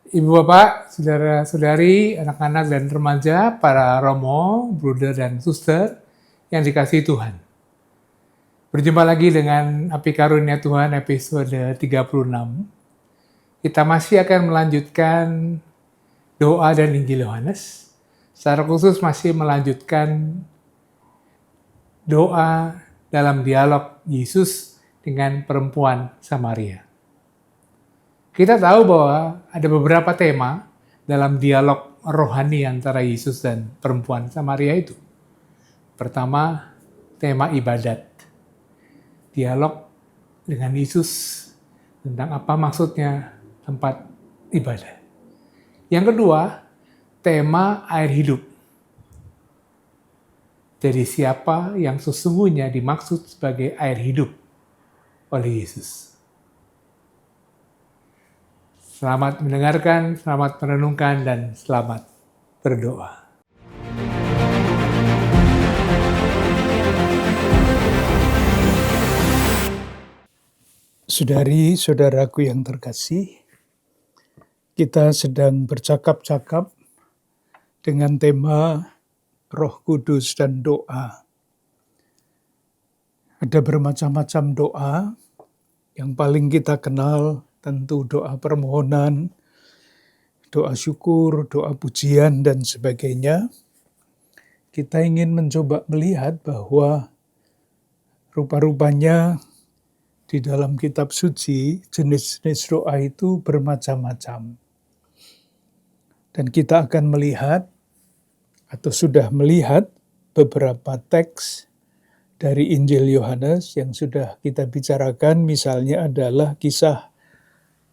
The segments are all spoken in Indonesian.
Ibu bapak, saudara-saudari, anak-anak dan remaja, para romo, bruder dan suster yang dikasihi Tuhan. Berjumpa lagi dengan Api Karunia Tuhan episode 36. Kita masih akan melanjutkan doa dan Injil Yohanes. Secara khusus masih melanjutkan doa dalam dialog Yesus dengan perempuan Samaria. Kita tahu bahwa ada beberapa tema dalam dialog rohani antara Yesus dan perempuan Samaria itu. Pertama, tema ibadat. Dialog dengan Yesus tentang apa maksudnya tempat ibadah. Yang kedua, tema air hidup. Jadi siapa yang sesungguhnya dimaksud sebagai air hidup oleh Yesus. Selamat mendengarkan, selamat merenungkan, dan selamat berdoa. Saudari-saudaraku yang terkasih, kita sedang bercakap-cakap dengan tema Roh Kudus dan doa. Ada bermacam-macam doa, yang paling kita kenal tentu doa permohonan, doa syukur, doa pujian, dan sebagainya. Kita ingin mencoba melihat bahwa rupa-rupanya di dalam kitab suci, jenis-jenis doa itu bermacam-macam. Dan kita akan melihat, atau sudah melihat, beberapa teks dari Injil Yohanes yang sudah kita bicarakan, misalnya adalah kisah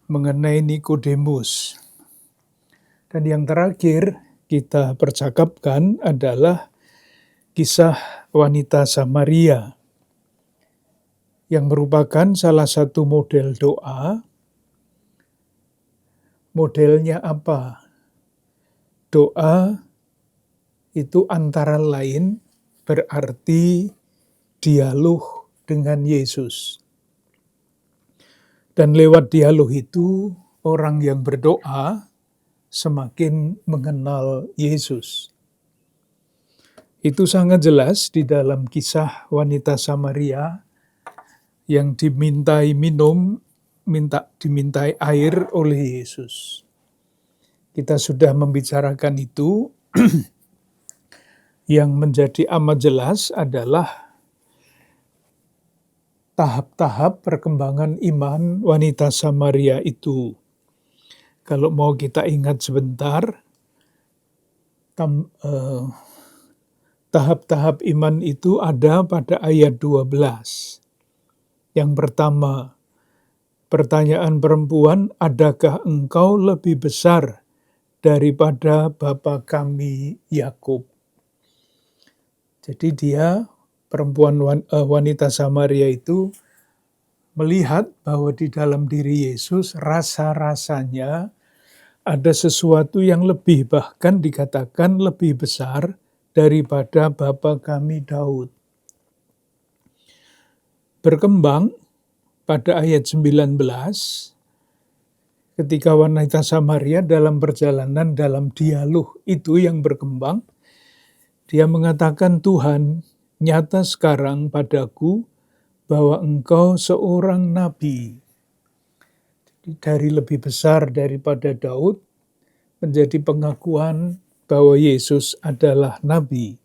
mengenai Nikodemus. Dan yang terakhir kita percakapkan adalah kisah wanita Samaria, yang merupakan salah satu model doa. Modelnya apa? Doa itu antara lain berarti dialog dengan Yesus. Dan lewat dialog itu, orang yang berdoa semakin mengenal Yesus. Itu sangat jelas di dalam kisah wanita Samaria yang dimintai dimintai air oleh Yesus. Kita sudah membicarakan itu. Yang menjadi amat jelas adalah tahap-tahap perkembangan iman wanita Samaria itu. Kalau mau kita ingat sebentar, tahap-tahap iman itu ada pada ayat 12. Yang pertama, pertanyaan perempuan, adakah engkau lebih besar daripada bapa kami Yakub? Jadi dia, perempuan wanita Samaria itu melihat bahwa di dalam diri Yesus rasa-rasanya ada sesuatu yang lebih, bahkan dikatakan lebih besar daripada bapa kami Daud. Berkembang pada ayat 19, ketika wanita Samaria dalam perjalanan, dalam dialog itu yang berkembang, dia mengatakan, Tuhan, nyata sekarang padaku bahwa engkau seorang nabi. Dari lebih besar daripada Daud, menjadi pengakuan bahwa Yesus adalah nabi.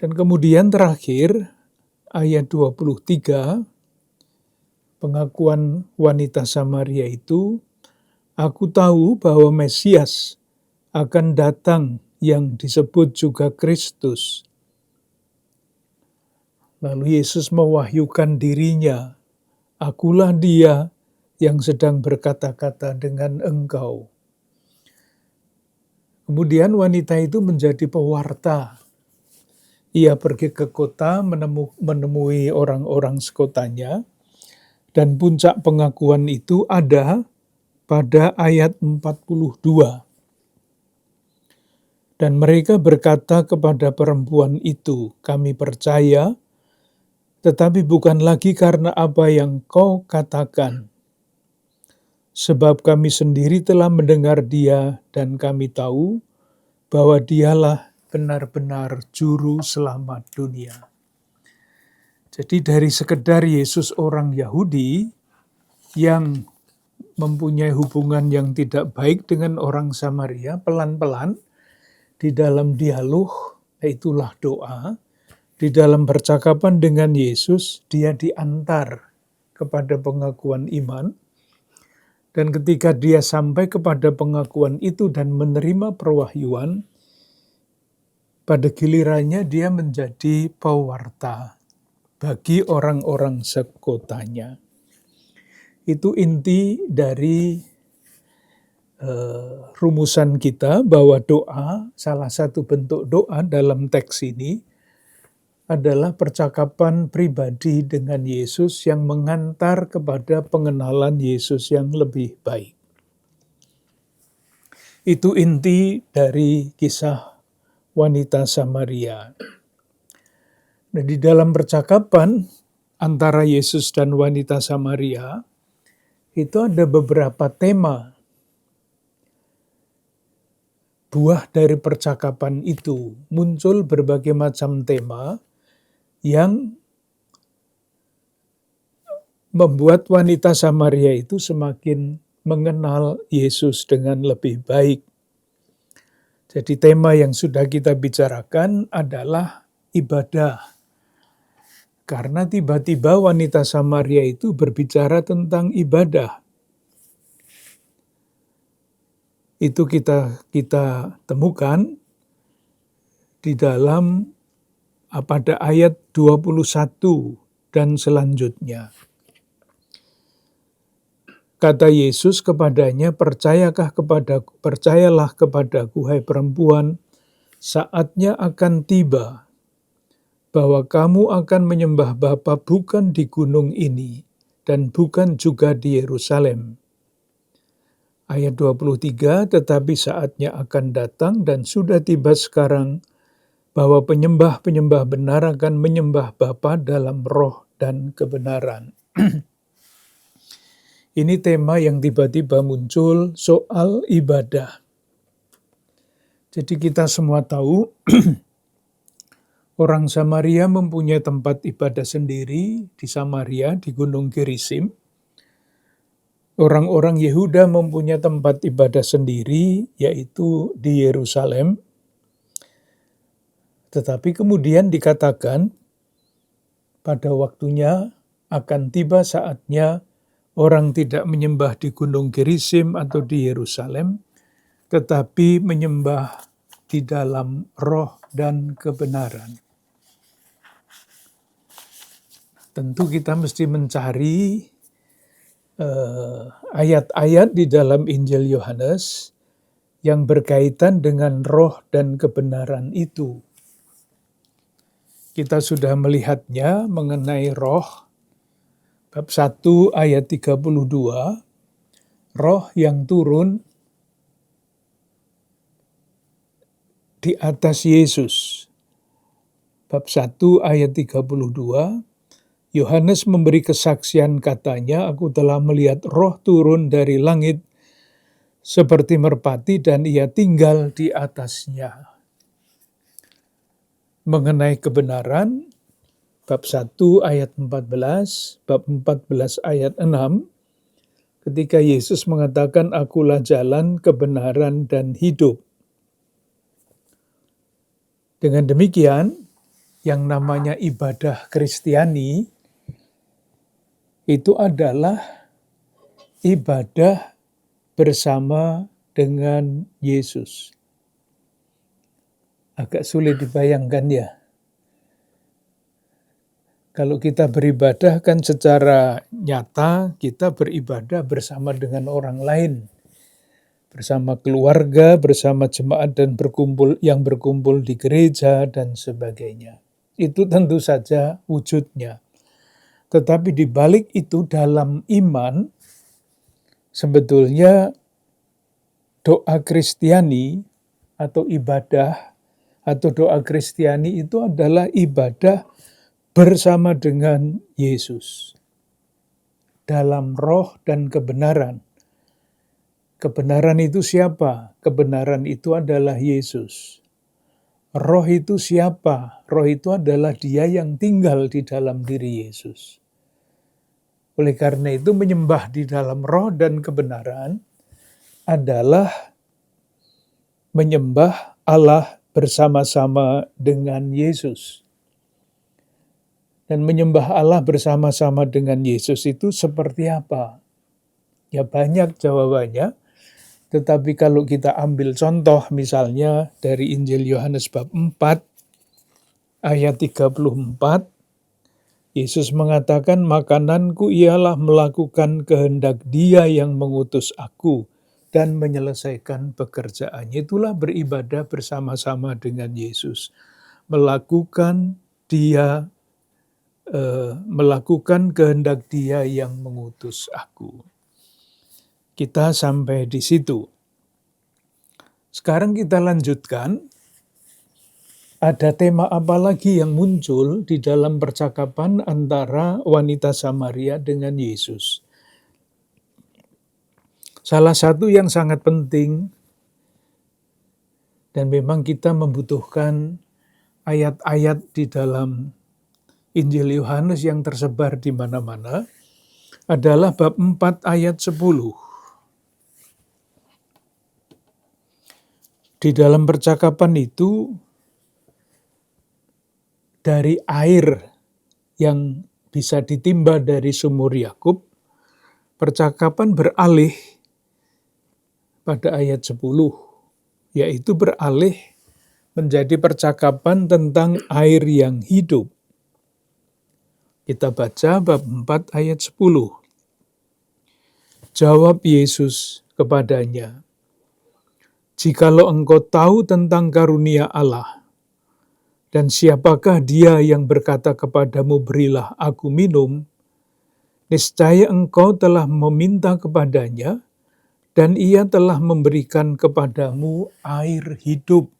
Dan kemudian terakhir, ayat 23, pengakuan wanita Samaria itu, aku tahu bahwa Mesias akan datang yang disebut juga Kristus. Lalu Yesus mewahyukan dirinya, akulah dia yang sedang berkata-kata dengan engkau. Kemudian wanita itu menjadi pewarta. Ia pergi ke kota menemui orang-orang sekotanya, dan puncak pengakuan itu ada pada ayat 42. Dan mereka berkata kepada perempuan itu, kami percaya, tetapi bukan lagi karena apa yang kau katakan. sebab kami sendiri telah mendengar Dia dan kami tahu bahwa Dialah benar-benar juru selamat dunia. Jadi dari sekedar Yesus orang Yahudi yang mempunyai hubungan yang tidak baik dengan orang Samaria, pelan-pelan di dalam dialog, itulah doa, di dalam percakapan dengan Yesus, dia diantar kepada pengakuan iman. Dan ketika dia sampai kepada pengakuan itu dan menerima perwahyuan, pada gilirannya dia menjadi pewarta bagi orang-orang sekotanya. Itu inti dari rumusan kita bahwa doa, salah satu bentuk doa dalam teks ini adalah percakapan pribadi dengan Yesus yang mengantar kepada pengenalan Yesus yang lebih baik. Itu inti dari kisah wanita Samaria. Nah, di dalam percakapan antara Yesus dan wanita Samaria, itu ada beberapa tema. Buah dari percakapan itu muncul berbagai macam tema yang membuat wanita Samaria itu semakin mengenal Yesus dengan lebih baik. Jadi tema yang sudah kita bicarakan adalah ibadah. Karena tiba-tiba wanita Samaria itu berbicara tentang ibadah. Itu kita temukan di dalam pada ayat 21 dan selanjutnya. Kata Yesus kepadanya, percayalah kepadaku, hai perempuan, saatnya akan tiba bahwa kamu akan menyembah Bapa bukan di gunung ini dan bukan juga di Yerusalem. Ayat 23, tetapi saatnya akan datang dan sudah tiba sekarang bahwa penyembah-penyembah benar akan menyembah Bapa dalam roh dan kebenaran. Ini tema yang tiba-tiba muncul soal ibadah. Jadi kita semua tahu orang Samaria mempunyai tempat ibadah sendiri di Samaria, di Gunung Gerizim. Orang-orang Yehuda mempunyai tempat ibadah sendiri, yaitu di Yerusalem. Tetapi kemudian dikatakan, pada waktunya akan tiba saatnya orang tidak menyembah di Gunung Gerizim atau di Yerusalem, tetapi menyembah di dalam roh dan kebenaran. Tentu kita mesti mencari ayat-ayat di dalam Injil Yohanes yang berkaitan dengan roh dan kebenaran itu. Kita sudah melihatnya mengenai roh, bab 1 ayat 32, roh yang turun di atas Yesus. Bab 1 ayat 32, Yohanes memberi kesaksian katanya, aku telah melihat roh turun dari langit seperti merpati dan ia tinggal di atasnya. Mengenai kebenaran, bab 1 ayat 14, bab 14 ayat 6, ketika Yesus mengatakan, akulah jalan, kebenaran, dan hidup. Dengan demikian, yang namanya ibadah Kristiani, itu adalah ibadah bersama dengan Yesus. Agak sulit dibayangkan ya. Kalau kita beribadah kan secara nyata kita beribadah bersama dengan orang lain. Bersama keluarga, bersama jemaat dan berkumpul di gereja dan sebagainya. Itu tentu saja wujudnya. Tetapi di balik itu dalam iman, sebetulnya doa Kristiani atau ibadah atau doa Kristiani itu adalah ibadah bersama dengan Yesus dalam roh dan kebenaran. Kebenaran itu siapa? Kebenaran itu adalah Yesus. Roh itu siapa? Roh itu adalah Dia yang tinggal di dalam diri Yesus. Oleh karena itu menyembah di dalam roh dan kebenaran adalah menyembah Allah bersama-sama dengan Yesus. Dan menyembah Allah bersama-sama dengan Yesus itu seperti apa? Ya banyak jawabannya, tetapi kalau kita ambil contoh misalnya dari Injil Yohanes bab 4 ayat 34, Yesus mengatakan, "Makananku ialah melakukan kehendak Dia yang mengutus aku dan menyelesaikan pekerjaannya." Itulah beribadah bersama-sama dengan Yesus. Melakukan kehendak Dia yang mengutus aku. Kita sampai di situ. Sekarang kita lanjutkan. Ada tema apa lagi yang muncul di dalam percakapan antara wanita Samaria dengan Yesus? Salah satu yang sangat penting, dan memang kita membutuhkan ayat-ayat di dalam Injil Yohanes yang tersebar di mana-mana, adalah bab 4 ayat 10. Di dalam percakapan itu, dari air yang bisa ditimba dari sumur Yakub, percakapan beralih pada ayat 10, yaitu beralih menjadi percakapan tentang air yang hidup. Kita baca bab 4 ayat 10. Jawab Yesus kepadanya, "Jikalau engkau tahu tentang karunia Allah, dan siapakah Dia yang berkata kepadamu, 'Berilah aku minum,' niscaya engkau telah meminta kepadanya, dan Ia telah memberikan kepadamu air hidup."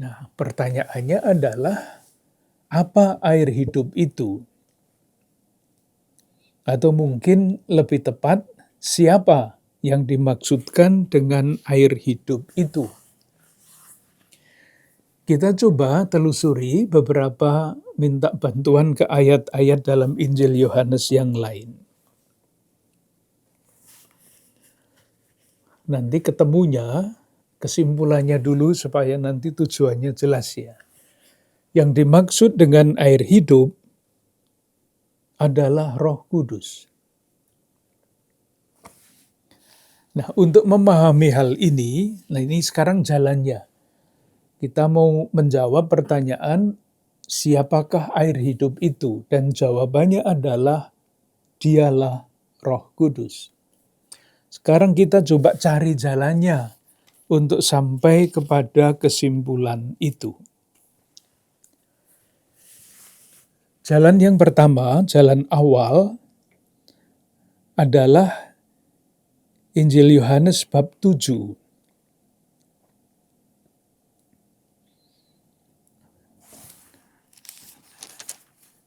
Nah, pertanyaannya adalah, apa air hidup itu? Atau mungkin lebih tepat, siapa yang dimaksudkan dengan air hidup itu? Kita coba telusuri beberapa, minta bantuan ke ayat-ayat dalam Injil Yohanes yang lain. Nanti ketemunya, kesimpulannya dulu supaya nanti tujuannya jelas ya. Yang dimaksud dengan air hidup adalah Roh Kudus. Nah, untuk memahami hal ini, nah ini sekarang jalannya. Kita mau menjawab pertanyaan, siapakah air hidup itu? Dan jawabannya adalah, Dialah Roh Kudus. Sekarang kita coba cari jalannya untuk sampai kepada kesimpulan itu. Jalan yang pertama, jalan awal, adalah Injil Yohanes bab 7.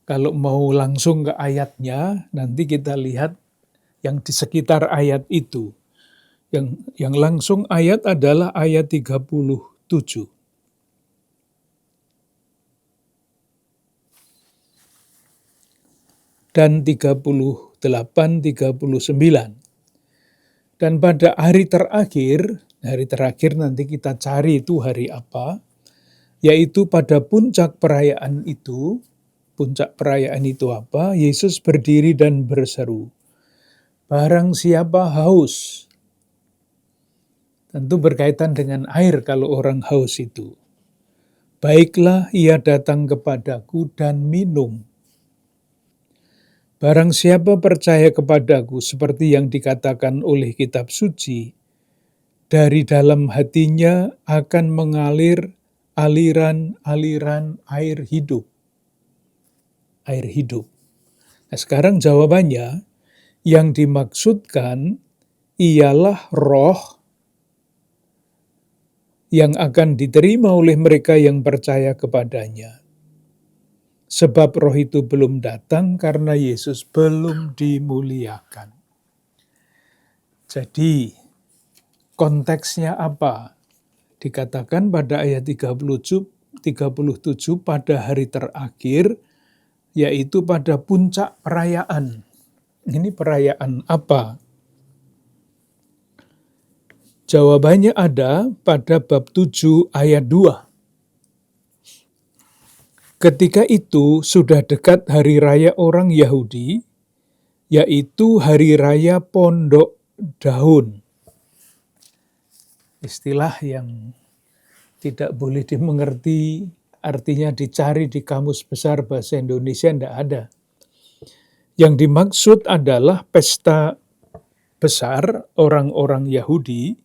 Kalau mau langsung ke ayatnya, nanti kita lihat yang di sekitar ayat itu. Yang langsung ayat adalah ayat 37. Dan 38, 39. Dan pada hari terakhir nanti kita cari itu hari apa, yaitu pada puncak perayaan itu. Puncak perayaan itu apa? Yesus berdiri dan berseru, "Barang siapa haus," tentu berkaitan dengan air kalau orang haus itu, "baiklah ia datang kepadaku dan minum. Barang siapa percaya kepadaku, seperti yang dikatakan oleh kitab suci, dari dalam hatinya akan mengalir aliran-aliran air hidup." Air hidup. Nah, sekarang jawabannya, yang dimaksudkan ialah roh yang akan diterima oleh mereka yang percaya kepadanya. Sebab roh itu belum datang karena Yesus belum dimuliakan. Jadi konteksnya apa? Dikatakan pada ayat 37 pada hari terakhir, yaitu pada puncak perayaan. Ini perayaan apa? Jawabannya ada pada bab 7 ayat 2. Ketika itu sudah dekat hari raya orang Yahudi, yaitu hari raya Pondok Daun. Istilah yang tidak boleh dimengerti, artinya dicari di kamus besar bahasa Indonesia tidak ada. Yang dimaksud adalah pesta besar orang-orang Yahudi,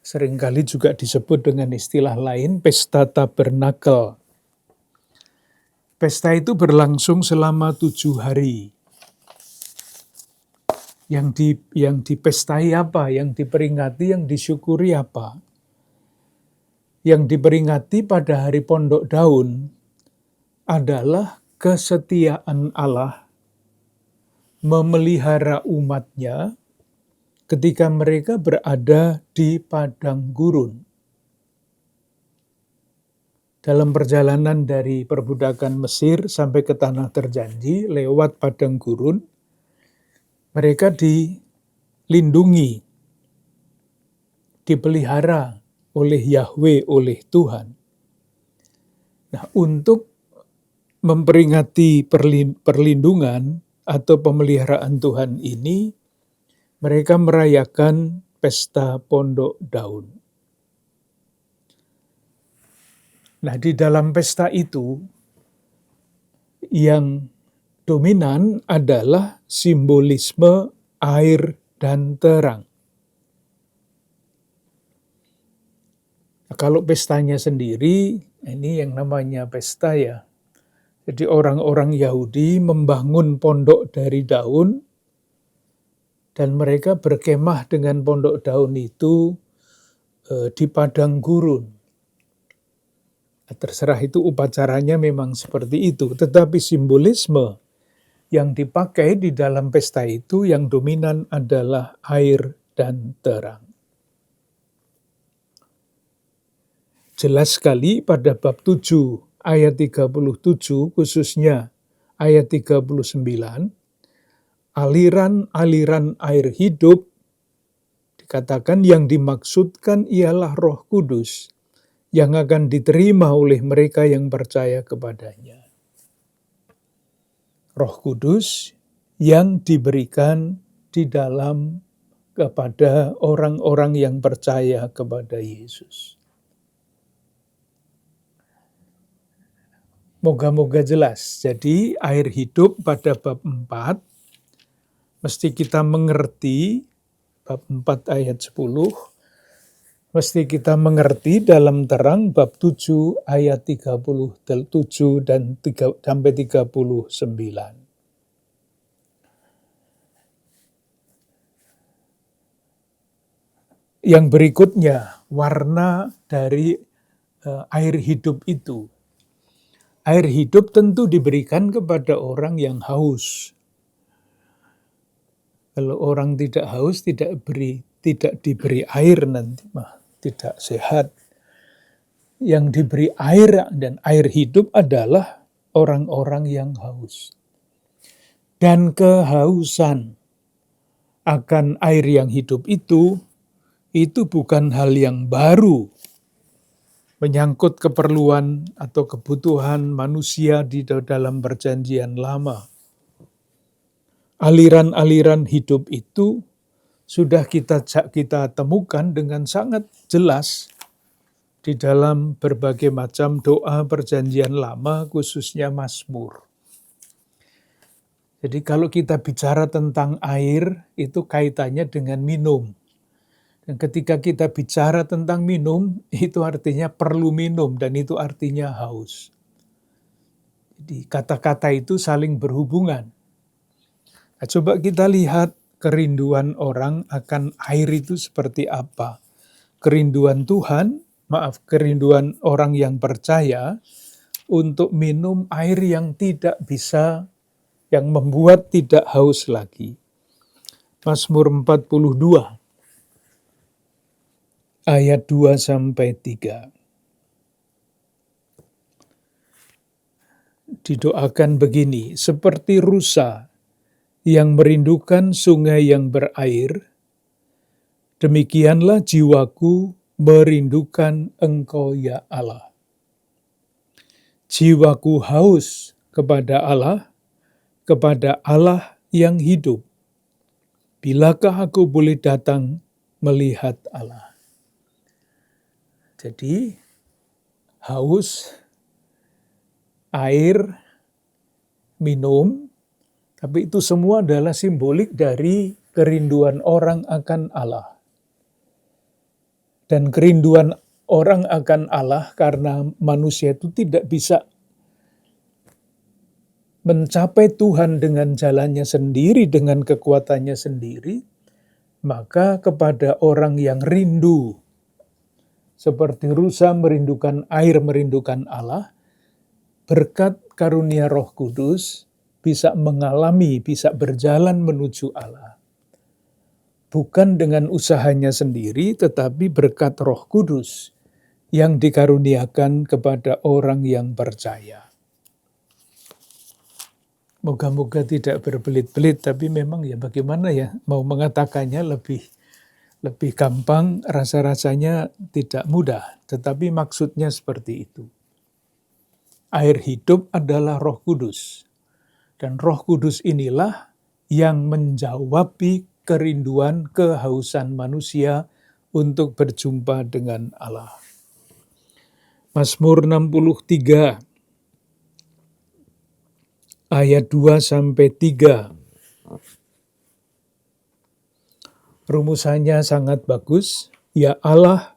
seringkali juga disebut dengan istilah lain, pesta tabernakel. Pesta itu berlangsung selama 7 hari. Yang dipestai apa? Yang diperingati, yang disyukuri apa? Yang diperingati pada hari Pondok Daun adalah kesetiaan Allah memelihara umatnya ketika mereka berada di padang gurun. Dalam perjalanan dari perbudakan Mesir sampai ke tanah terjanji lewat padang gurun, mereka dilindungi, dipelihara oleh Yahweh, oleh Tuhan. Nah, untuk memperingati perlindungan atau pemeliharaan Tuhan ini, mereka merayakan pesta Pondok Daun. Nah, di dalam pesta itu yang dominan adalah simbolisme air dan terang. Nah, kalau pestanya sendiri, ini yang namanya pesta ya. Jadi orang-orang Yahudi membangun pondok dari daun, dan mereka berkemah dengan pondok daun itu di padang gurun. Terserah itu upacaranya memang seperti itu, tetapi simbolisme yang dipakai di dalam pesta itu yang dominan adalah air dan terang. Jelas sekali pada bab 7 ayat 37 khususnya ayat 39, aliran-aliran air hidup dikatakan yang dimaksudkan ialah Roh Kudus yang akan diterima oleh mereka yang percaya kepadanya. Roh Kudus yang diberikan di dalam kepada orang-orang yang percaya kepada Yesus. Moga-moga jelas. Jadi air hidup pada bab 4 mesti kita mengerti, bab 4 ayat 10, mesti kita mengerti dalam terang bab 7 ayat 37 dan sampai 39. Yang berikutnya, warna dari air hidup itu. Air hidup tentu diberikan kepada orang yang haus. Kalau orang tidak haus, tidak diberi air nanti mah tidak sehat. Yang diberi air dan air hidup adalah orang-orang yang haus. Dan kehausan akan air yang hidup itu bukan hal yang baru, menyangkut keperluan atau kebutuhan manusia di dalam perjanjian lama. Aliran-aliran hidup itu sudah kita temukan dengan sangat jelas di dalam berbagai macam doa perjanjian lama, khususnya Mazmur. Jadi kalau kita bicara tentang air, itu kaitannya dengan minum. Dan ketika kita bicara tentang minum, itu artinya perlu minum, dan itu artinya haus. Jadi kata-kata itu saling berhubungan. Nah, coba kita lihat kerinduan orang akan air itu seperti apa. Kerinduan kerinduan orang yang percaya untuk minum air yang membuat tidak haus lagi. Mazmur 42 ayat 2-3. Didoakan begini, seperti rusa yang merindukan sungai yang berair, demikianlah jiwaku merindukan Engkau ya Allah. Jiwaku haus kepada Allah yang hidup. Bilakah aku boleh datang melihat Allah? Jadi, haus, air, minum, tapi itu semua adalah simbolik dari kerinduan orang akan Allah. Dan kerinduan orang akan Allah karena manusia itu tidak bisa mencapai Tuhan dengan jalannya sendiri, dengan kekuatannya sendiri, maka kepada orang yang rindu, seperti rusa merindukan air, merindukan Allah, berkat karunia Roh Kudus bisa mengalami, bisa berjalan menuju Allah. Bukan dengan usahanya sendiri, tetapi berkat Roh Kudus yang dikaruniakan kepada orang yang percaya. Moga-moga tidak berbelit-belit, tapi memang ya bagaimana ya, mau mengatakannya lebih gampang, rasa-rasanya tidak mudah, tetapi maksudnya seperti itu. Air hidup adalah Roh Kudus, dan Roh Kudus inilah yang menjawabi kerinduan, kehausan manusia untuk berjumpa dengan Allah. Mazmur 63 ayat 2-3. Rumusannya sangat bagus. Ya Allah,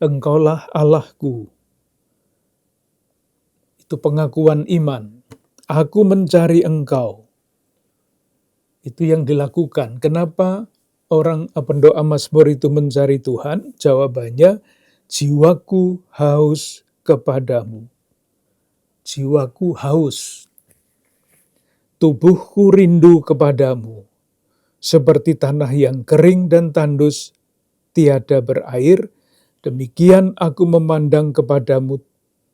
Engkaulah Allahku. Itu pengakuan iman. Aku mencari Engkau. Itu yang dilakukan. Kenapa pendoa Mazmur itu mencari Tuhan? Jawabannya, jiwaku haus kepadamu. Jiwaku haus. Tubuhku rindu kepadamu, seperti tanah yang kering dan tandus, tiada berair, demikian aku memandang kepadamu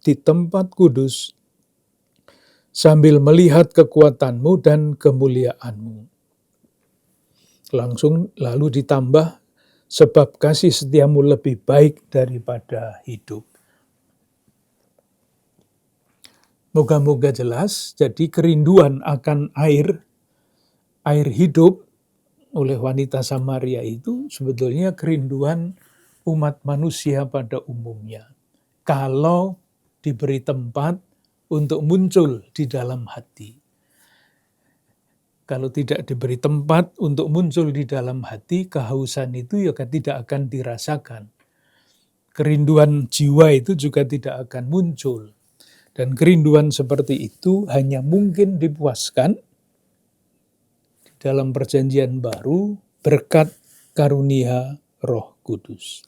di tempat kudus, sambil melihat kekuatanmu dan kemuliaanmu. Lalu ditambah, sebab kasih setiamu lebih baik daripada hidup. Moga-moga jelas, jadi kerinduan akan air hidup oleh wanita Samaria itu sebetulnya kerinduan umat manusia pada umumnya. Kalau diberi tempat untuk muncul di dalam hati. Kalau tidak diberi tempat untuk muncul di dalam hati, kehausan itu ya tidak akan dirasakan. Kerinduan jiwa itu juga tidak akan muncul. Dan kerinduan seperti itu hanya mungkin dipuaskan di dalam perjanjian baru berkat karunia Roh Kudus.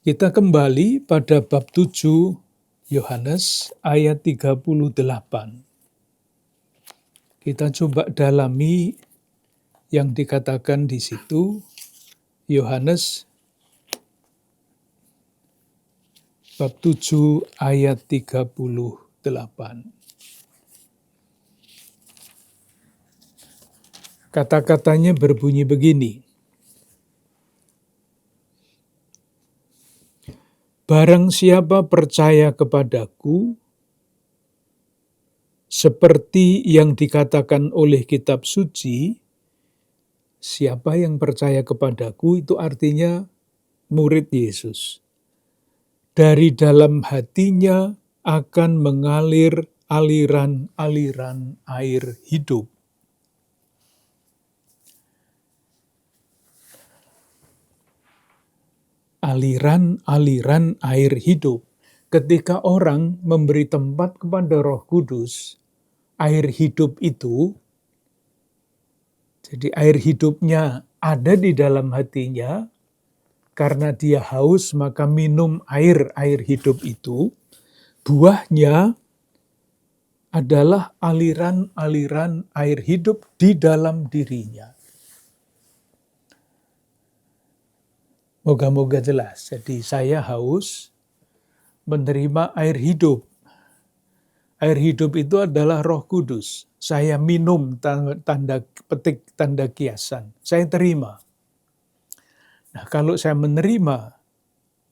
Kita kembali pada bab 7 Yohanes ayat 38. Kita coba dalami yang dikatakan di situ. Yohanes bab 7 ayat 38. Kata-katanya berbunyi begini. Barang siapa percaya kepadaku, seperti yang dikatakan oleh kitab suci, siapa yang percaya kepadaku itu artinya murid Yesus. Dari dalam hatinya akan mengalir aliran-aliran air hidup. Aliran-aliran air hidup. Ketika orang memberi tempat kepada Roh Kudus, air hidup itu, jadi air hidupnya ada di dalam hatinya, karena dia haus maka minum air hidup itu, buahnya adalah aliran-aliran air hidup di dalam dirinya. Moga-moga jelas. Jadi saya haus menerima air hidup. Air hidup itu adalah Roh Kudus. Saya minum, tanda petik, tanda kiasan. Saya terima. Nah, kalau saya menerima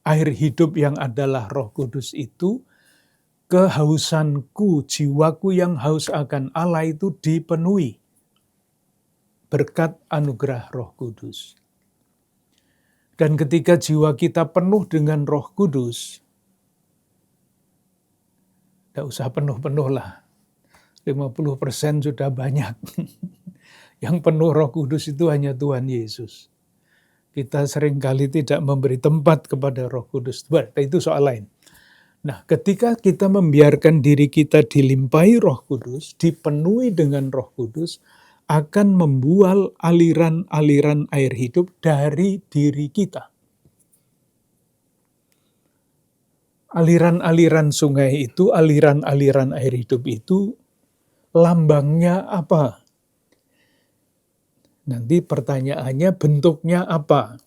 air hidup yang adalah Roh Kudus itu, kehausanku, jiwaku yang haus akan Allah itu dipenuhi berkat anugerah Roh Kudus. Dan ketika jiwa kita penuh dengan Roh Kudus, tidak usah penuh-penuh lah, 50% sudah banyak. Yang penuh Roh Kudus itu hanya Tuhan Yesus. Kita seringkali tidak memberi tempat kepada Roh Kudus. Itu soal lain. Nah, ketika kita membiarkan diri kita dilimpahi Roh Kudus, dipenuhi dengan Roh Kudus, akan membual aliran-aliran air hidup dari diri kita. Aliran-aliran sungai itu, aliran-aliran air hidup itu, lambangnya apa? Nanti pertanyaannya bentuknya apa?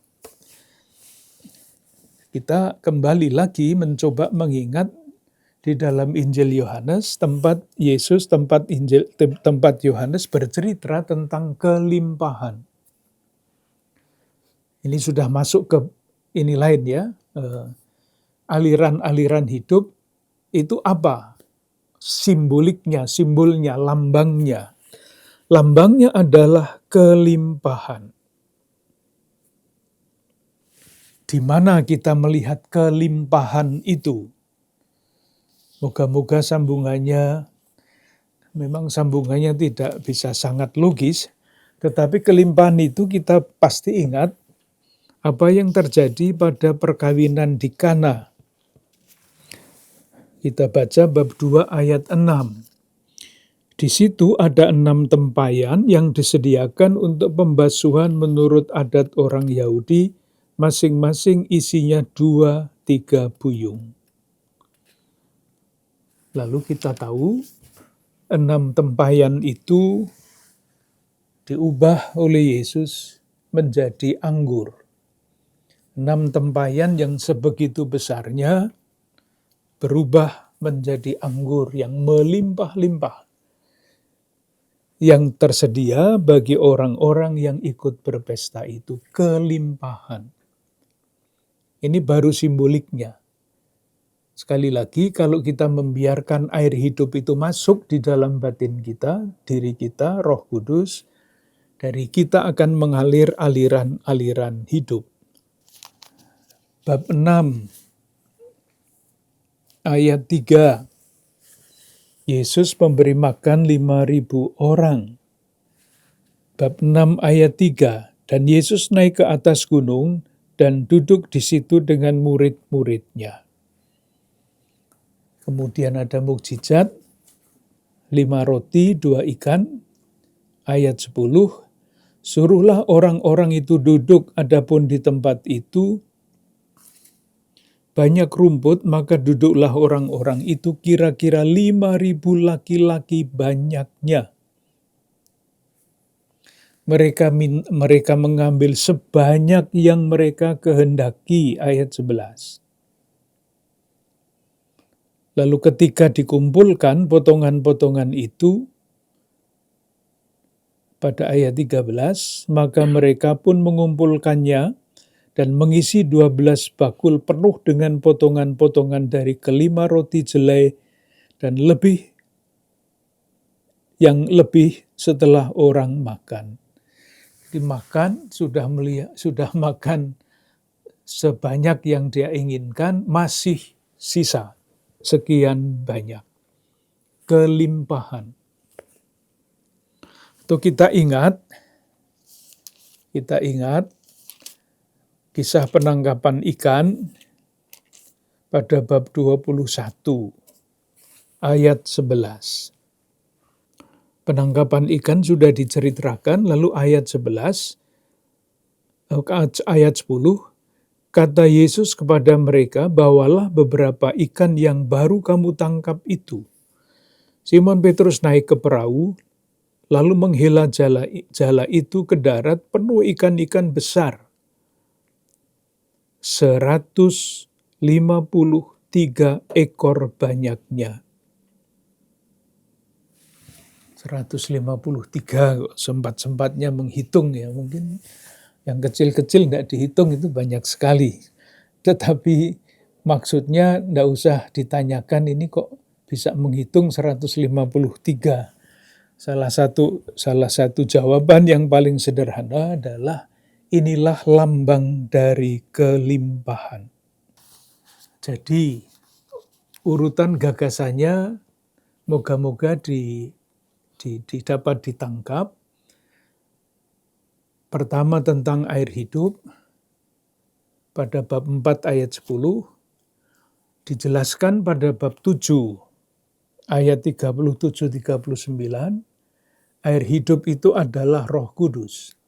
Kita kembali lagi mencoba mengingat di dalam Injil Yohanes, tempat Yohanes bercerita tentang kelimpahan. Ini sudah masuk ke ini lain ya. Aliran-aliran hidup itu apa? Simbolnya, lambangnya. Lambangnya adalah kelimpahan. Di mana kita melihat kelimpahan itu? Moga-moga memang sambungannya tidak bisa sangat logis, tetapi kelimpahan itu kita pasti ingat apa yang terjadi pada perkawinan di Kana. Kita baca bab 2 ayat 6. Di situ ada 6 tempayan yang disediakan untuk pembasuhan menurut adat orang Yahudi, masing-masing isinya 2-3 buyung. Lalu kita tahu 6 tempayan itu diubah oleh Yesus menjadi anggur. 6 tempayan yang sebegitu besarnya berubah menjadi anggur yang melimpah-limpah, yang tersedia bagi orang-orang yang ikut berpesta itu, kelimpahan. Ini baru simboliknya. Sekali lagi, kalau kita membiarkan air hidup itu masuk di dalam batin kita, diri kita, Roh Kudus, dari kita akan mengalir aliran-aliran hidup. Bab 6, ayat 3. Yesus memberi makan 5.000 orang. Bab 6 ayat 3. Dan Yesus naik ke atas gunung dan duduk di situ dengan murid-muridnya. Kemudian ada mukjizat, 5 roti, 2 ikan. Ayat 10. Suruhlah orang-orang itu duduk, adapun di tempat itu banyak rumput, maka duduklah orang-orang itu, kira-kira 5.000 laki-laki banyaknya. Mereka mengambil sebanyak yang mereka kehendaki, ayat 11. Lalu ketika dikumpulkan potongan-potongan itu, pada ayat 13, maka mereka pun mengumpulkannya dan mengisi 12 bakul penuh dengan potongan-potongan dari kelima roti jelai dan yang lebih setelah orang makan. Dimakan, sudah makan sebanyak yang dia inginkan, masih sisa sekian banyak. Kelimpahan. Itu kita ingat kisah penangkapan ikan pada bab 21 ayat 11. Penangkapan ikan sudah diceritakan, lalu ayat 11, ayat 10, kata Yesus kepada mereka, bawalah beberapa ikan yang baru kamu tangkap itu. Simon Petrus naik ke perahu, lalu menghela jala itu ke darat penuh ikan-ikan besar. 153 ekor banyaknya. 153, sempat-sempatnya menghitung ya, mungkin yang kecil-kecil tidak dihitung itu banyak sekali. Tetapi maksudnya tidak usah ditanyakan ini kok bisa menghitung 153. Salah satu jawaban yang paling sederhana adalah inilah lambang dari kelimpahan. Jadi urutan gagasannya moga-moga dapat ditangkap. Pertama tentang air hidup, pada bab 4 ayat 10, dijelaskan pada bab 7 ayat 37-39, air hidup itu adalah Roh Kudus.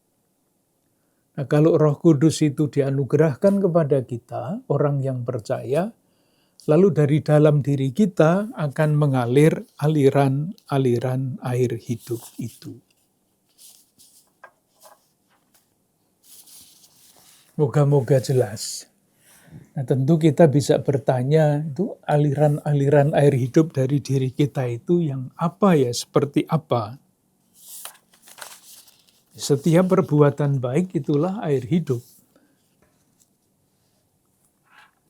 Nah, kalau Roh Kudus itu dianugerahkan kepada kita, orang yang percaya, lalu dari dalam diri kita akan mengalir aliran-aliran air hidup itu. Moga-moga jelas. Nah, tentu kita bisa bertanya, itu aliran-aliran air hidup dari diri kita itu yang apa ya, seperti apa? Setiap perbuatan baik itulah air hidup.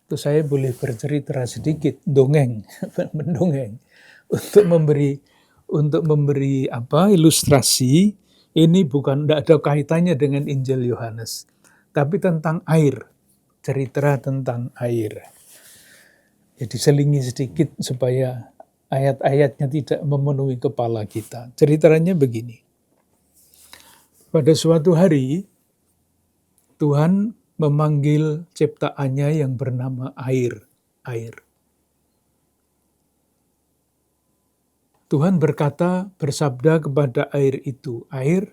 Itu saya boleh bercerita sedikit, dongeng, mendongeng, untuk memberi ilustrasi. Ini tidak ada kaitannya dengan Injil Yohanes, tapi tentang air, cerita tentang air. Jadi selingi sedikit supaya ayat-ayatnya tidak memenuhi kepala kita. Ceritanya begini. Pada suatu hari, Tuhan memanggil ciptaannya yang bernama air. Tuhan bersabda kepada air itu, air,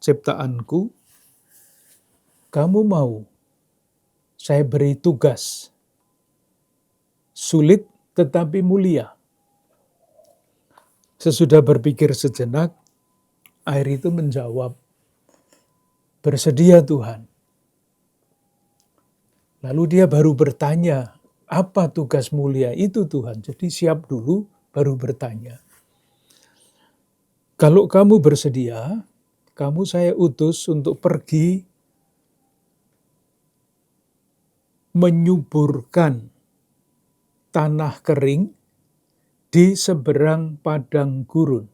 ciptaanku, kamu mau saya beri tugas, sulit tetapi mulia. Sesudah berpikir sejenak, air itu menjawab, bersedia Tuhan. Lalu dia baru bertanya, apa tugas mulia itu Tuhan? Jadi siap dulu, baru bertanya. Kalau kamu bersedia, kamu saya utus untuk pergi menyuburkan tanah kering di seberang padang gurun.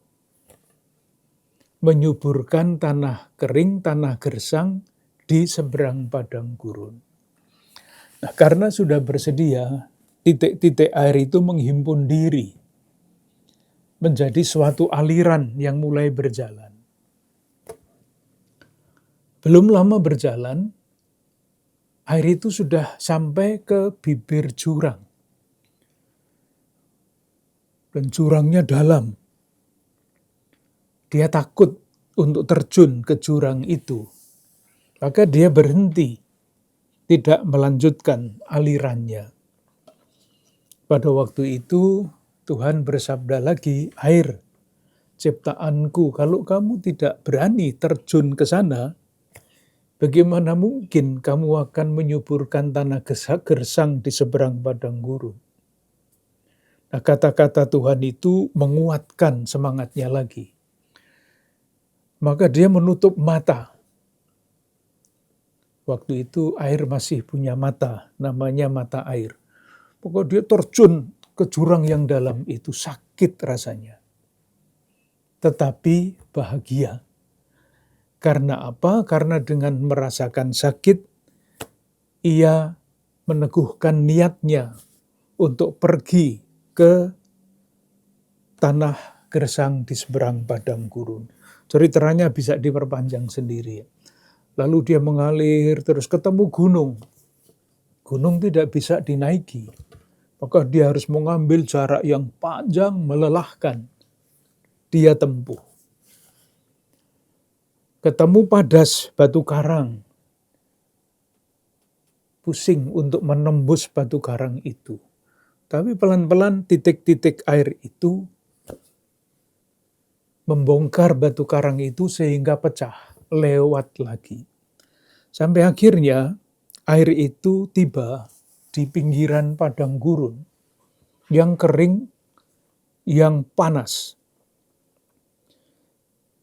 Menyuburkan tanah kering, tanah gersang di seberang padang gurun. Nah, karena sudah bersedia, titik-titik air itu menghimpun diri menjadi suatu aliran yang mulai berjalan. Belum lama berjalan, air itu sudah sampai ke bibir jurang. Dan jurangnya dalam. Dia takut untuk terjun ke jurang itu. Maka dia berhenti, tidak melanjutkan alirannya. Pada waktu itu Tuhan bersabda lagi, air, ciptaanku, kalau kamu tidak berani terjun ke sana, bagaimana mungkin kamu akan menyuburkan tanah gersang di seberang padang gurun? Nah, kata-kata Tuhan itu menguatkan semangatnya lagi. Maka dia menutup mata. Waktu itu air masih punya mata, namanya mata air. Pokoknya dia terjun ke jurang yang dalam itu, sakit rasanya. Tetapi bahagia. Karena apa? Karena dengan merasakan sakit, ia meneguhkan niatnya untuk pergi ke tanah gersang di seberang padang gurun. Ceritanya bisa diperpanjang sendiri. Lalu dia mengalir terus ketemu gunung. Gunung tidak bisa dinaiki. Maka dia harus mengambil jarak yang panjang, melelahkan. Dia tempuh. Ketemu padas batu karang. Pusing untuk menembus batu karang itu. Tapi pelan-pelan titik-titik air itu membongkar batu karang itu sehingga pecah, lewat lagi. Sampai akhirnya air itu tiba di pinggiran padang gurun yang kering, yang panas.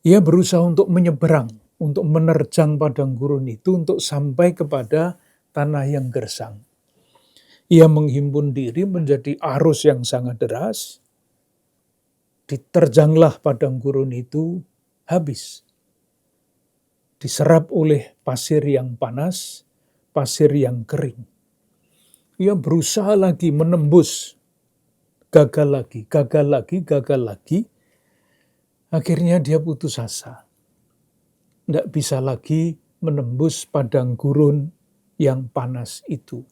Ia berusaha untuk menyeberang, untuk menerjang padang gurun itu untuk sampai kepada tanah yang gersang. Ia menghimpun diri menjadi arus yang sangat deras. Diterjanglah padang gurun itu habis. Diserap oleh pasir yang panas, pasir yang kering. Ia berusaha lagi menembus, gagal lagi, gagal lagi, gagal lagi. Akhirnya dia putus asa. Tidak bisa lagi menembus padang gurun yang panas itu.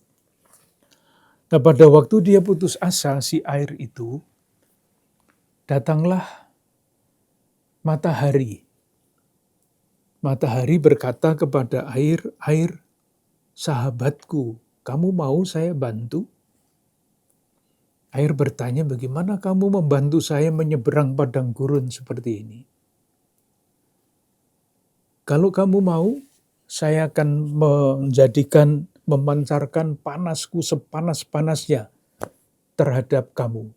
Nah, pada waktu dia putus asa, si air itu, datanglah matahari. Matahari berkata kepada air, "Air, sahabatku, kamu mau saya bantu?" Air bertanya, "Bagaimana kamu membantu saya menyeberang padang gurun seperti ini?" "Kalau kamu mau, saya akan memancarkan panasku sepanas-panasnya terhadap kamu.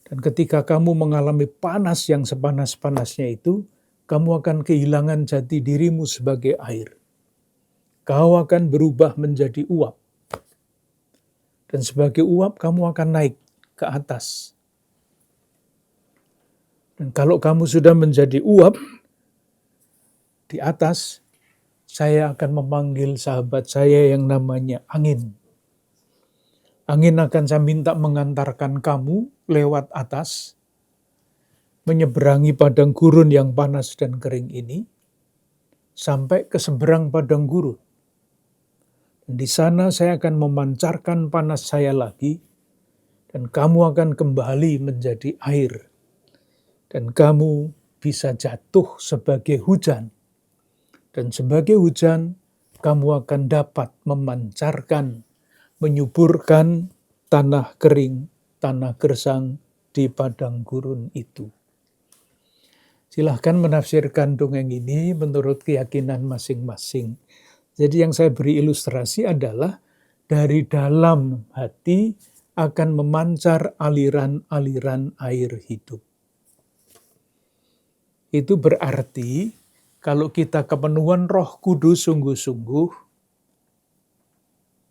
Dan ketika kamu mengalami panas yang sepanas-panasnya itu, kamu akan kehilangan jati dirimu sebagai air. Kau akan berubah menjadi uap. Dan sebagai uap kamu akan naik ke atas. Dan kalau kamu sudah menjadi uap di atas, saya akan memanggil sahabat saya yang namanya angin. Angin akan saya minta mengantarkan kamu lewat atas, menyeberangi padang gurun yang panas dan kering ini, sampai ke seberang padang gurun. Dan di sana saya akan memancarkan panas saya lagi, dan kamu akan kembali menjadi air. Dan kamu bisa jatuh sebagai hujan. Dan sebagai hujan, kamu akan dapat memancarkan, menyuburkan tanah kering, tanah gersang di padang gurun itu. Silahkan menafsirkan dongeng ini menurut keyakinan masing-masing. Jadi yang saya beri ilustrasi adalah dari dalam hati akan memancar aliran-aliran air hidup. Itu berarti kalau kita kepenuhan Roh Kudus sungguh-sungguh,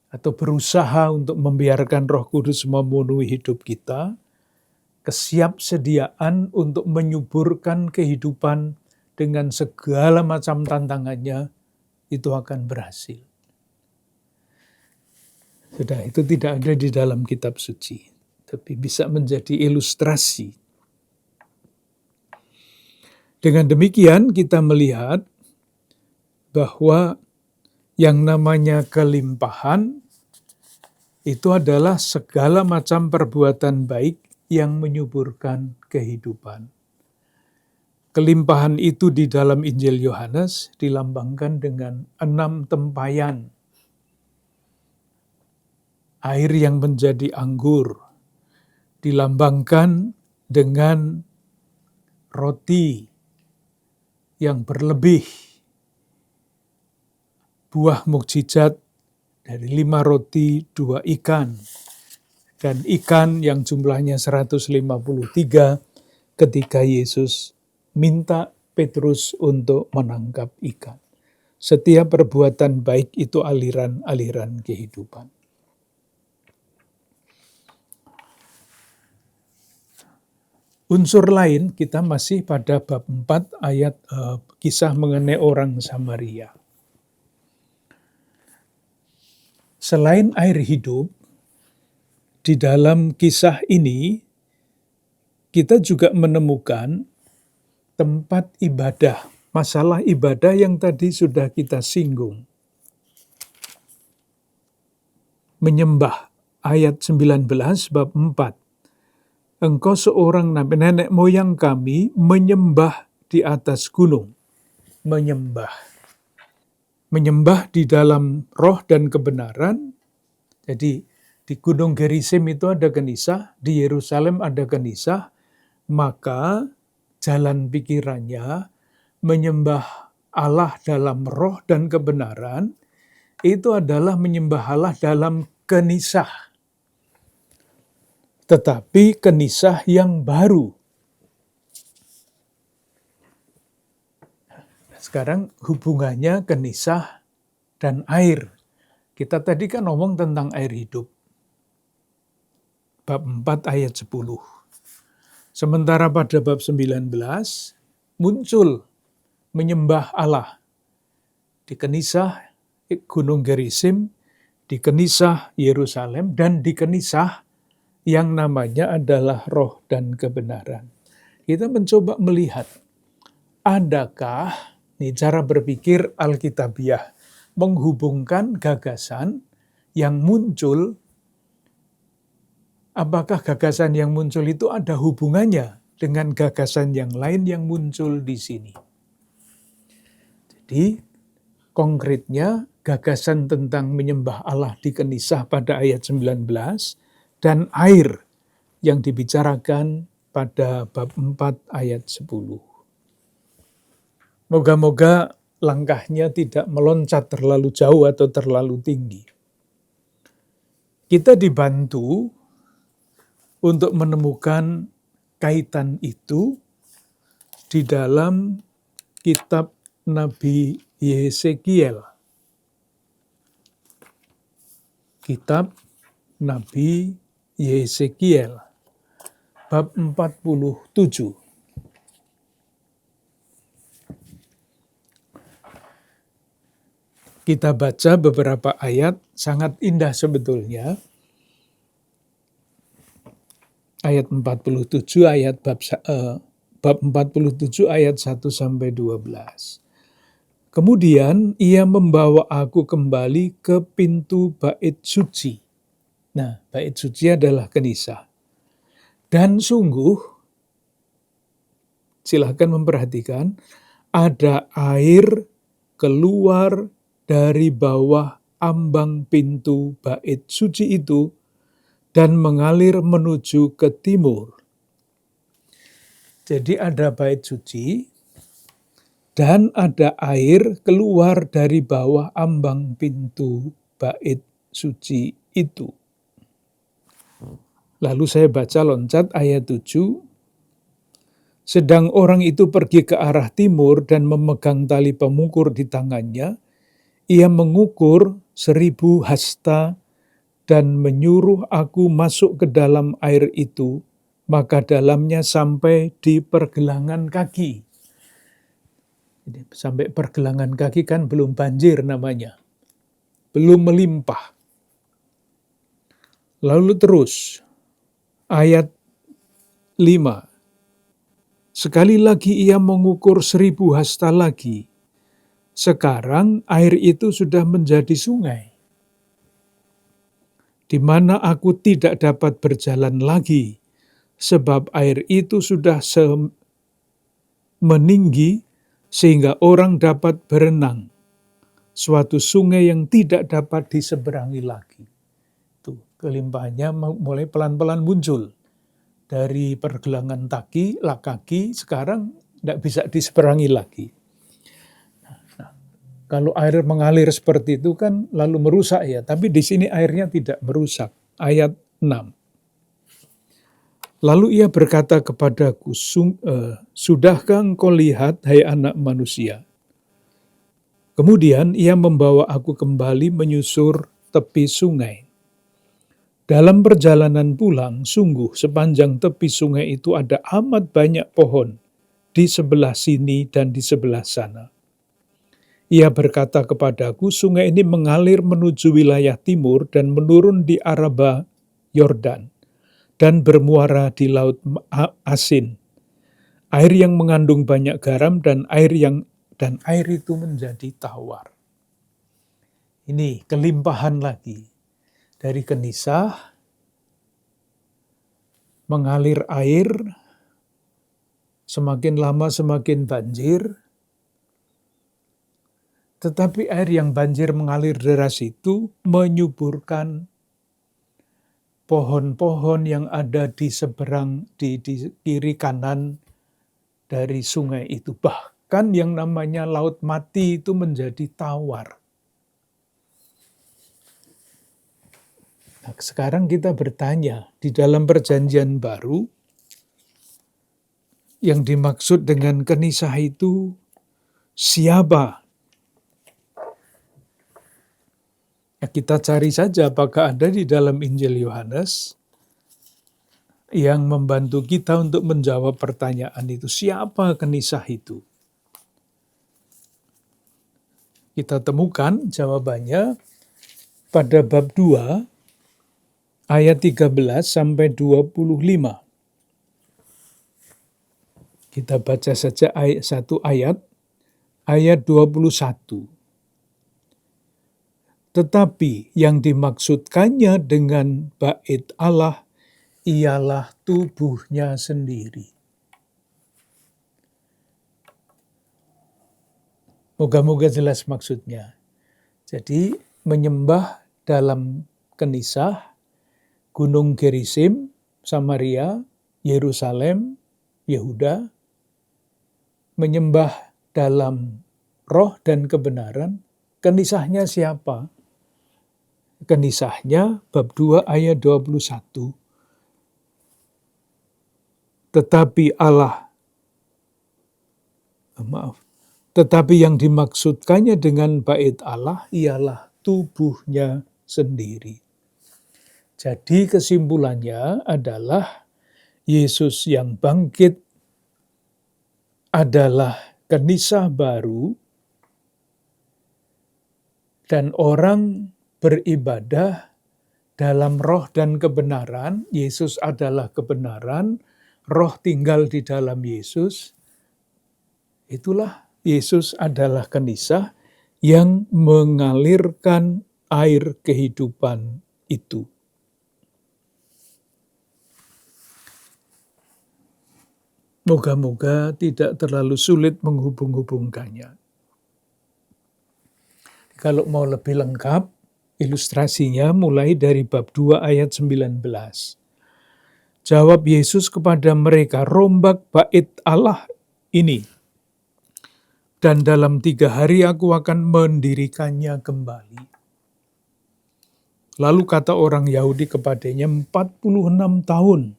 atau berusaha untuk membiarkan Roh Kudus memenuhi hidup kita, kesiapsediaan untuk menyuburkan kehidupan dengan segala macam tantangannya, itu akan berhasil. Sudah, itu tidak ada di dalam kitab suci, tapi bisa menjadi ilustrasi. Dengan demikian kita melihat bahwa yang namanya kelimpahan itu adalah segala macam perbuatan baik yang menyuburkan kehidupan. Kelimpahan itu di dalam Injil Yohanes dilambangkan dengan 6 tempayan. Air yang menjadi anggur dilambangkan dengan roti yang berlebih, buah mukjizat dari 5 roti, 2 ikan, dan ikan yang jumlahnya 153 ketika Yesus minta Petrus untuk menangkap ikan. Setiap perbuatan baik itu aliran-aliran kehidupan. Unsur lain kita masih pada bab 4 ayat kisah mengenai orang Samaria. Selain air hidup, di dalam kisah ini kita juga menemukan tempat ibadah, masalah ibadah yang tadi sudah kita singgung. Menyembah, ayat 19 bab 4. Engkau seorang nabi, nenek moyang kami menyembah di atas gunung. Menyembah. Menyembah di dalam roh dan kebenaran. Jadi di Gunung Gerizim itu ada genisah, di Yerusalem ada genisah, maka jalan pikirannya, menyembah Allah dalam roh dan kebenaran, itu adalah menyembah Allah dalam kenisah. Tetapi kenisah yang baru. Sekarang hubungannya kenisah dan air. Kita tadi kan ngomong tentang air hidup. Bab 4 ayat 10. Sementara pada bab 19 muncul menyembah Allah. Di Kenisah Gunung Gerizim, di Kenisah Yerusalem, dan di Kenisah yang namanya adalah roh dan kebenaran. Kita mencoba melihat, adakah nih cara berpikir Alkitabiah menghubungkan gagasan yang muncul. Apakah gagasan yang muncul itu ada hubungannya dengan gagasan yang lain yang muncul di sini? Jadi, konkretnya gagasan tentang menyembah Allah di Kenisah pada ayat 19 dan air yang dibicarakan pada bab 4 ayat 10. Moga-moga langkahnya tidak meloncat terlalu jauh atau terlalu tinggi. Kita dibantu untuk menemukan kaitan itu di dalam kitab Nabi Yesekiel. Kitab Nabi Yesekiel, bab 47. Kita baca beberapa ayat, sangat indah sebetulnya. Ayat 47, bab 47 ayat 1 sampai 12. Kemudian ia membawa aku kembali ke pintu bait suci. Nah, bait suci adalah Kenisah. Dan sungguh, silakan memperhatikan, ada air keluar dari bawah ambang pintu bait suci itu dan mengalir menuju ke timur. Jadi ada bait suci dan ada air keluar dari bawah ambang pintu bait suci itu. Lalu saya baca loncat ayat 7. Sedang orang itu pergi ke arah timur dan memegang tali pengukur di tangannya, ia mengukur 1000 hasta dan menyuruh aku masuk ke dalam air itu, maka dalamnya sampai di pergelangan kaki. Jadi, sampai pergelangan kaki kan belum banjir namanya. Belum melimpah. Lalu terus, ayat 5. Sekali lagi ia mengukur 1000 hasta lagi. Sekarang air itu sudah menjadi sungai, di mana aku tidak dapat berjalan lagi, sebab air itu sudah meninggi sehingga orang dapat berenang. Suatu sungai yang tidak dapat diseberangi lagi. Tuh, kelimpahannya mulai pelan-pelan muncul. Dari pergelangan kaki, sekarang tidak bisa diseberangi lagi. Kalau air mengalir seperti itu kan lalu merusak ya, tapi di sini airnya tidak merusak. Ayat 6. Lalu ia berkata kepadaku, sudahkah engkau lihat, hai anak manusia? Kemudian ia membawa aku kembali menyusur tepi sungai. Dalam perjalanan pulang, sungguh sepanjang tepi sungai itu ada amat banyak pohon di sebelah sini dan di sebelah sana. Ia berkata kepadaku, sungai ini mengalir menuju wilayah timur dan menurun di Araba Yordan dan bermuara di Laut Asin. Air yang mengandung banyak garam dan air itu menjadi tawar. Ini kelimpahan lagi. Dari Kenisah mengalir air, semakin lama semakin banjir. Tetapi air yang banjir mengalir deras itu menyuburkan pohon-pohon yang ada di seberang, di kiri kanan dari sungai itu. Bahkan yang namanya laut mati itu menjadi tawar. Nah, sekarang kita bertanya, di dalam perjanjian baru, yang dimaksud dengan kenisah itu siapa? Ya, kita cari saja apakah ada di dalam Injil Yohanes yang membantu kita untuk menjawab pertanyaan itu. Siapa kenisah itu? Kita temukan jawabannya pada bab 2 ayat 13 sampai 25. Kita baca saja satu ayat 21. Tetapi yang dimaksudkannya dengan bait Allah ialah tubuhnya sendiri. Moga-moga jelas maksudnya. Jadi menyembah dalam kenisah Gunung Gerizim, Samaria, Yerusalem, Yehuda, menyembah dalam roh dan kebenaran. Kenisahnya siapa? Kenisahnya bab 2 ayat 21. Tetapi yang dimaksudkannya dengan bait Allah ialah tubuhnya sendiri. Jadi kesimpulannya adalah Yesus yang bangkit adalah kenisah baru dan orang beribadah dalam roh dan kebenaran. Yesus adalah kebenaran, roh tinggal di dalam Yesus. Itulah Yesus adalah kenisah yang mengalirkan air kehidupan itu. Moga-moga tidak terlalu sulit menghubung-hubungkannya. Kalau mau lebih lengkap, ilustrasinya mulai dari bab 2 ayat 19. Jawab Yesus kepada mereka, rombak bait Allah ini, dan dalam 3 hari aku akan mendirikannya kembali. Lalu kata orang Yahudi kepadanya, 46 tahun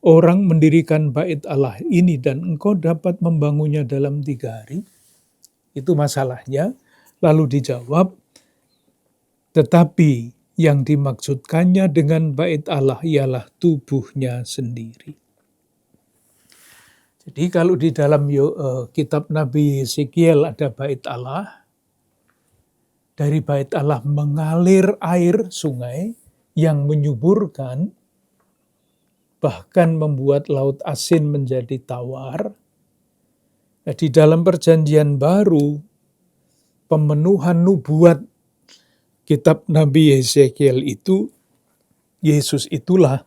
orang mendirikan bait Allah ini dan engkau dapat membangunnya dalam 3 hari? Itu masalahnya. Lalu dijawab, tetapi yang dimaksudkannya dengan bait Allah ialah tubuhnya sendiri. Jadi kalau di dalam kitab Nabi Yeskiel ada bait Allah, dari bait Allah mengalir air sungai yang menyuburkan, bahkan membuat laut asin menjadi tawar. Nah, di dalam perjanjian baru, pemenuhan nubuat kitab Nabi Yeskiel itu, Yesus itulah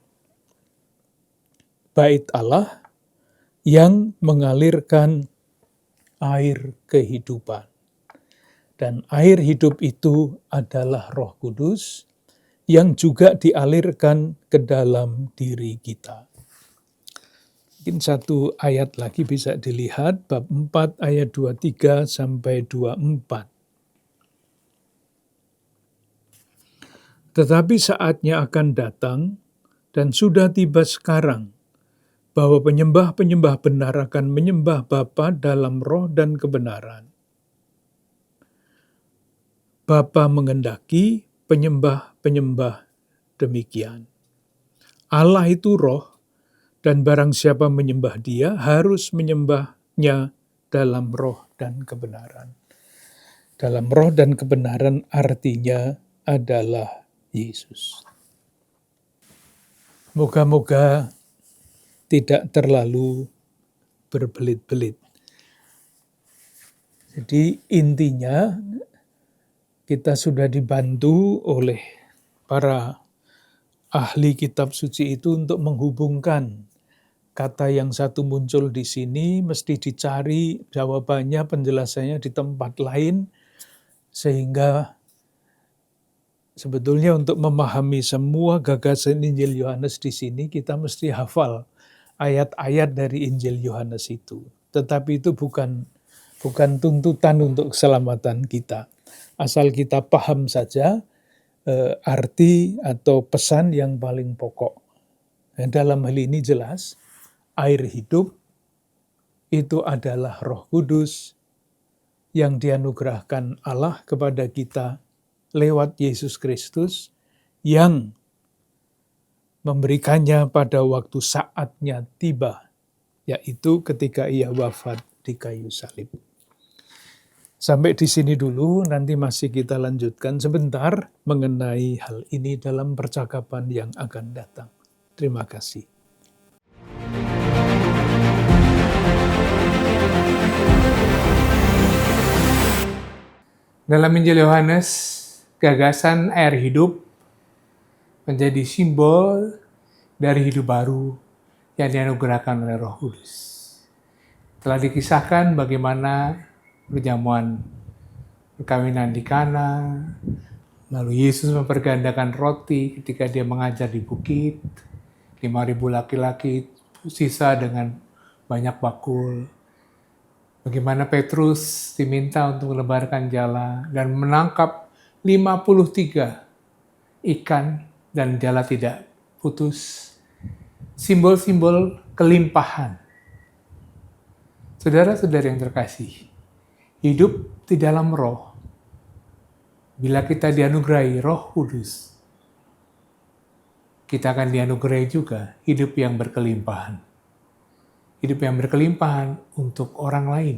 bait Allah yang mengalirkan air kehidupan. Dan air hidup itu adalah Roh Kudus yang juga dialirkan ke dalam diri kita. Mungkin satu ayat lagi bisa dilihat, bab 4 ayat 23 sampai 24. Tetapi saatnya akan datang, dan sudah tiba sekarang, bahwa penyembah-penyembah benar akan menyembah Bapa dalam roh dan kebenaran. Bapa mengendaki penyembah-penyembah demikian. Allah itu roh, dan barang siapa menyembah Dia harus menyembahnya dalam roh dan kebenaran. Dalam roh dan kebenaran artinya adalah Yesus. Moga-moga tidak terlalu berbelit-belit. Jadi intinya kita sudah dibantu oleh para ahli kitab suci itu untuk menghubungkan kata yang satu muncul di sini, mesti dicari jawabannya, penjelasannya di tempat lain, sehingga sebetulnya untuk memahami semua gagasan Injil Yohanes di sini, kita mesti hafal ayat-ayat dari Injil Yohanes itu. tetapi itu bukan tuntutan untuk keselamatan kita. Asal kita paham saja arti atau pesan yang paling pokok. Nah, dalam hal ini jelas, air hidup itu adalah Roh Kudus yang dianugerahkan Allah kepada kita lewat Yesus Kristus yang memberikannya pada waktu saatnya tiba, yaitu ketika ia wafat di kayu salib. Sampai di sini dulu, nanti masih kita lanjutkan sebentar mengenai hal ini dalam percakapan yang akan datang. Terima kasih. Dalam Injil Yohanes, gagasan air hidup menjadi simbol dari hidup baru yang dianugerahkan oleh Roh Kudus. Telah dikisahkan bagaimana perjamuan perkawinan di Kana, lalu Yesus mempergandakan roti ketika dia mengajar di bukit, 5.000 laki-laki sisa dengan banyak bakul. Bagaimana Petrus diminta untuk melebarkan jala dan menangkap 53 ikan dan jala tidak putus. Simbol-simbol kelimpahan. Saudara-saudara yang terkasih, hidup di dalam Roh. Bila kita dianugerahi Roh Kudus, kita akan dianugerahi juga hidup yang berkelimpahan. Hidup yang berkelimpahan untuk orang lain,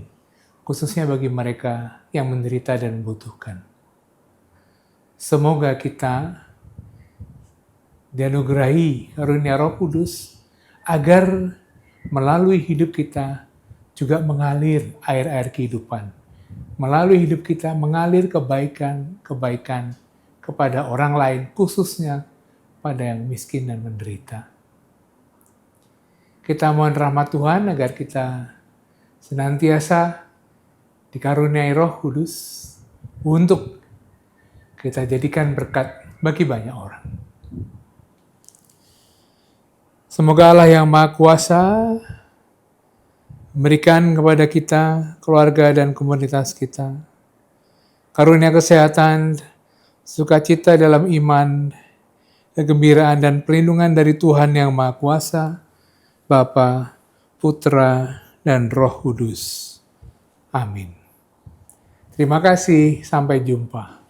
khususnya bagi mereka yang menderita dan membutuhkan. Semoga kita dianugerahi karunia Roh Kudus agar melalui hidup kita juga mengalir air-air kehidupan. Melalui hidup kita mengalir kebaikan-kebaikan kepada orang lain, khususnya pada yang miskin dan menderita. Kita mohon rahmat Tuhan agar kita senantiasa dikaruniai Roh Kudus untuk kita jadikan berkat bagi banyak orang. Semoga Allah yang Maha Kuasa memberikan kepada kita, keluarga dan komunitas kita, karunia kesehatan, sukacita dalam iman, kegembiraan dan perlindungan dari Tuhan yang Maha Kuasa, Bapa, Putra, dan Roh Kudus. Amin. Terima kasih, sampai jumpa.